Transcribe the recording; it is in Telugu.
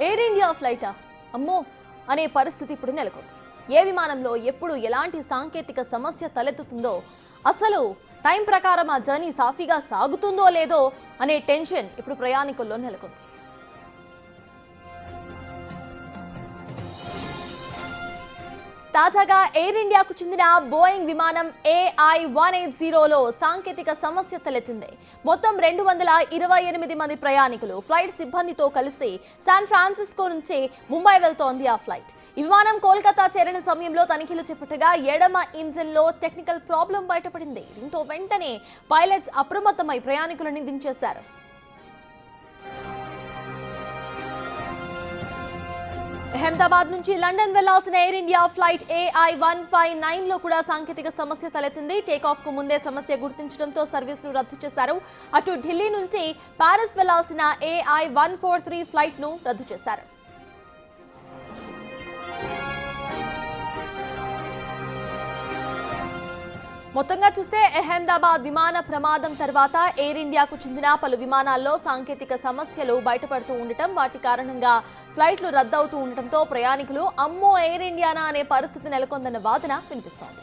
ఎయిర్ ఇండియా ఫ్లైటా అమ్మో అనే పరిస్థితి ఇప్పుడు నెలకొంది. ఏ విమానంలో ఎప్పుడు ఎలాంటి సాంకేతిక సమస్య తలెత్తుతుందో, అసలు టైం ప్రకారం ఆ జర్నీ సాఫీగా సాగుతుందో లేదో అనే టెన్షన్ ఇప్పుడు ప్రయాణికుల్లో నెలకొంది. తాజాగా ఎయిర్ ఇండియాకు చెందిన బోయింగ్ విమానం AI-180లో సాంకేతిక సమస్య తలెత్తింది. మొత్తం 228 మంది ప్రయాణికులు ఫ్లైట్ సిబ్బందితో కలిసి శాన్ ఫ్రాన్సిస్కో నుంచి ముంబై వెళ్తోంది ఆ ఫ్లైట్. ఈ విమానం కోల్కతా చేరిన సమయంలో తనిఖీలు చేపట్టగా ఎడమ ఇంజిన్లో టెక్నికల్ ప్రాబ్లం బయటపడింది. దీంతో వెంటనే పైలట్స్ అప్రమత్తమై ప్రయాణికులను దించేశారు. అహ్మదాబాద్ నుంచి లండన్ వెళ్లాల్సిన ఎయిర్ ఇండియా ఫ్లైట్ AI-159లో కూడా సాంకేతిక సమస్య తలెత్తింది. టేకాఫ్ కు ముందే సమస్య గుర్తించడంతో సర్వీస్ ను రద్దు చేశారు. అటు ఢిల్లీ నుంచి పారిస్ వెళ్లాల్సిన AI-143 ఫ్లైట్ ను రద్దు చేశారు. మొత్తంగా చూస్తే అహ్మదాబాద్ విమాన ప్రమాదం తర్వాత ఎయిర్ ఇండియాకు చెందిన పలు విమానాల్లో సాంకేతిక సమస్యలు బయటపడుతూ ఉండటం, వాటి కారణంగా ఫ్లైట్లు రద్దవుతూ ఉండటంతో ప్రయాణికులు అమ్మో ఎయిర్ ఇండియానా అనే పరిస్థితి నెలకొందన్న వాదన వినిపిస్తోంది.